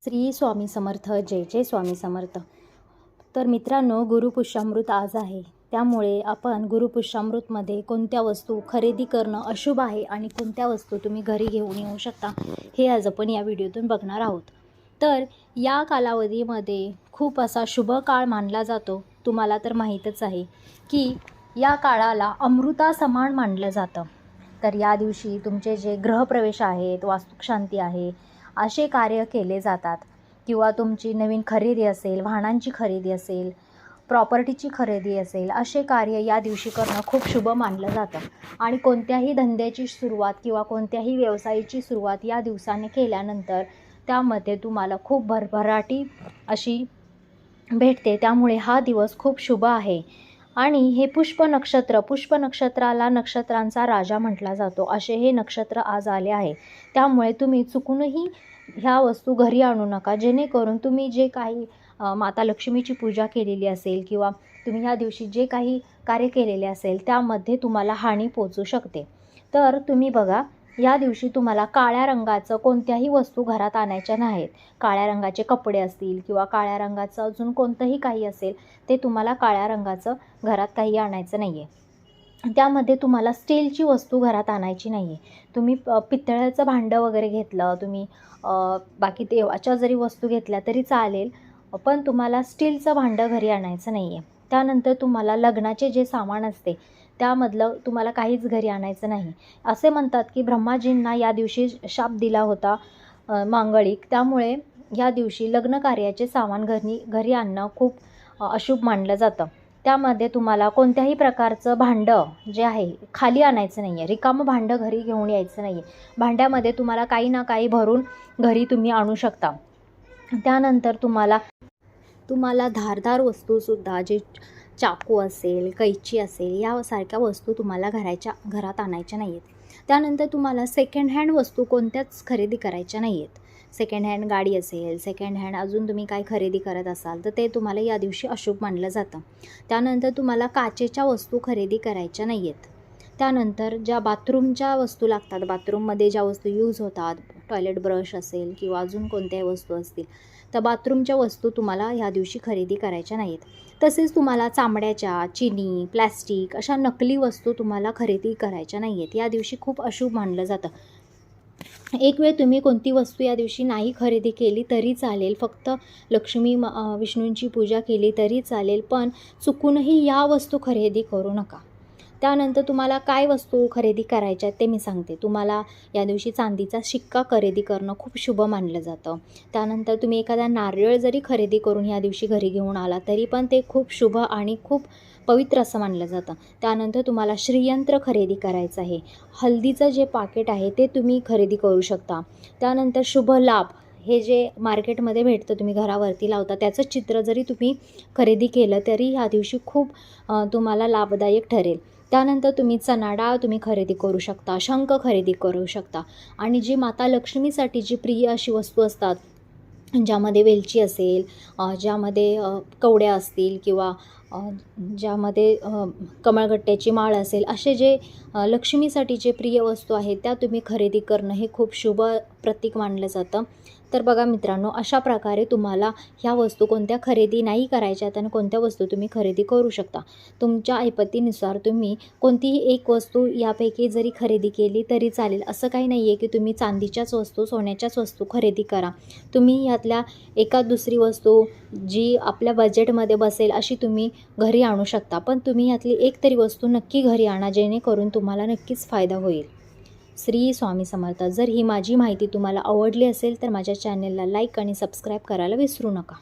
श्री स्वामी समर्थ. जय जय स्वामी समर्थ. तर मित्रांनो, गुरुपुष्यामृत आज आहे, त्यामुळे आपण गुरुपुष्यामृतमध्ये कोणत्या वस्तू खरेदी करणं अशुभ आहे आणि कोणत्या वस्तू तुम्ही घरी घेऊन येऊ शकता हे आज आपण या व्हिडिओतून बघणार आहोत. तर या कालावधीमध्ये खूप असा शुभ काळ मानला जातो. तुम्हाला तर माहीतच आहे की या काळाला अमृतासमान मानलं जातं. तर या दिवशी तुमचे जे ग्रहप्रवेश आहेत, वास्तुशांती आहे, असे कार्य केले जातात किंवा तुमची नवीन खरेदी असेल, वाहनांची खरेदी असेल, प्रॉपर्टीची खरेदी असेल, असे कार्य या दिवशी करणं खूप शुभ मानलं जातं. आणि कोणत्याही धंद्याची सुरुवात किंवा कोणत्याही व्यवसायाची सुरुवात या दिवसाने केल्यानंतर त्यामध्ये तुम्हाला खूप भरभराटी अशी भेटते. त्यामुळे हा दिवस खूप शुभ आहे. आणि हे पुष्प नक्षत्राला नक्षत्रांचा राजा म्हटला जातो. असे हे नक्षत्र आज आले आहे. त्यामुळे तुम्ही चुकूनही ह्या वस्तू घरी आणू नका, जेणेकरून तुम्ही जे काही माता लक्ष्मीची पूजा केलेली असेल किंवा तुम्ही ह्या दिवशी जे काही कार्य केलेले असेल त्यामध्ये तुम्हाला हानी पोचू शकते. तर तुम्ही बघा, या दिवशी तुम्हाला काळ्या रंगाचं कोणत्याही वस्तू घरात आणायच्या नाहीत. काळ्या रंगाचे कपडे असतील किंवा काळ्या रंगाचं अजून कोणतंही काही असेल ते तुम्हाला काळ्या रंगाचं घरात काही आणायचं नाही आहे. त्यामध्ये तुम्हाला स्टीलची वस्तू घरात आणायची नाही आहे. तुम्ही पितळ्याचं भांडं वगैरे घेतलं, तुम्ही बाकी देवाच्या जरी वस्तू घेतल्या तरी चालेल, पण तुम्हाला स्टीलचं भांडं घरी आणायचं नाही आहे. त्यानंतर तुम्हाला लग्नाचे जे सामान असते त्यामधलं तुम्हाला काहीच घरी आणायचं नाही. असे म्हणतात की ब्रह्माजींना या दिवशी शाप दिला होता मांगलिक, त्यामुळे या दिवशी लग्न कार्याचे सामान घरी आणणं खूप अशुभ मानलं जातं. त्यामध्ये तुम्हाला कोणत्याही प्रकारचं भांडं जे आहे खाली आणायचं नाही आहे. रिकामं भांडं घरी घेऊन यायचं नाही आहे. भांड्यामध्ये तुम्हाला काही ना काही भरून घरी तुम्ही आणू शकता. त्यानंतर तुम्हाला धारदार वस्तूसुद्धा, जे चाकू असेल, कैची असेल, यासारख्या वस्तू तुम्हाला घरात आणायच्या नाही आहेत. त्यानंतर तुम्हाला सेकंड हँड वस्तू कोणत्याच खरेदी करायच्या नाही आहेत. सेकंड हँड गाडी असेल, सेकंड हँड अजून तुम्ही काय खरेदी करत असाल तर ते तुम्हाला या दिवशी अशुभ मानलं जातं. त्यानंतर तुम्हाला काचेच्या वस्तू खरेदी करायच्या नाही आहेत. त्यानंतर ज्या बाथरूमच्या वस्तू लागतात, बाथरूममध्ये ज्या वस्तू यूज होतात, टॉयलेट ब्रश असेल किंवा अजून कोणत्याही वस्तू असतील, तर बाथरूमच्या वस्तू तुम्हाला ह्या दिवशी खरेदी करायच्या नाहीत. तसेच तुम्हाला चामड्याच्या, चिनी, प्लॅस्टिक अशा नकली वस्तू तुम्हाला खरेदी करायच्या नाही आहेत. या दिवशी खूप अशुभ मानलं जातं. एक वेळ तुम्ही कोणती वस्तू या दिवशी नाही खरेदी केली तरी चालेल, फक्त विष्णूंची पूजा केली तरी चालेल, पण चुकूनही या वस्तू खरेदी करू नका. त्यानंतर तुम्हाला काय वस्तू खरेदी करायच्या ते मी सांगते. तुम्हाला या दिवशी चांदीचा शिक्का खरेदी करणं खूप शुभ मानलं जातं. त्यानंतर तुम्ही एखादा नारळ जरी खरेदी करून या दिवशी घरी घेऊन आला तरी पण ते खूप शुभ आणि खूप पवित्र असं मानलं जातं. त्यानंतर तुम्हाला श्रीयंत्र खरेदी करायचं आहे. हल्दीचं जे पाकिट आहे ते तुम्ही खरेदी करू शकता. त्यानंतर शुभ लाभ हे जे मार्केटमध्ये भेटतं, तुम्ही घरावरती लावता, त्याचं चित्र जरी तुम्ही खरेदी केलं तरी ह्या दिवशी खूप तुम्हाला लाभदायक ठरेल. त्यानंतर तुम्ही चणा डाळ तुम्ही खरेदी करू शकता, शंख खरेदी करू शकता. आणि जी माता लक्ष्मीसाठी जी प्रिय अशी वस्तू असतात, ज्यामध्ये वेलची असेल, ज्यामध्ये कवड्या असतील किंवा ज्यामध्ये कमळगट्ट्याची माळ असेल, असे जे लक्ष्मीसाठी जे प्रिय वस्तू आहेत त्या तुम्ही खरेदी करणं हे खूप शुभ प्रतीक मानलं जातं. तर बघा मित्रांनो, अशा प्रकारे तुम्हाला ह्या वस्तू कोणत्या खरेदी नाही करायच्यात आणि कोणत्या वस्तू तुम्ही खरेदी करू शकता. तुमच्या ऐपतीनुसार तुम्ही कोणतीही एक वस्तू यापैकी जरी खरेदी केली तरी चालेल. असं काही नाही आहे की तुम्ही चांदीच्याच वस्तू, सोन्याच्याच वस्तू खरेदी करा. तुम्ही यातल्या एखाद दुसरी वस्तू जी आपल्या बजेटमध्ये बसेल अशी तुम्ही घरी आणू शकता, पण तुम्ही यातली एक तरी वस्तू नक्की घरी आणा, जेणेकरून तुम्हाला नक्कीच फायदा होईल. श्री स्वामी समर्थ. जर ही माझी माहिती तुम्हाला आवडली असेल तर माझ्या चॅनलला लाईक आणि सबस्क्राईब करायला विसरू नका.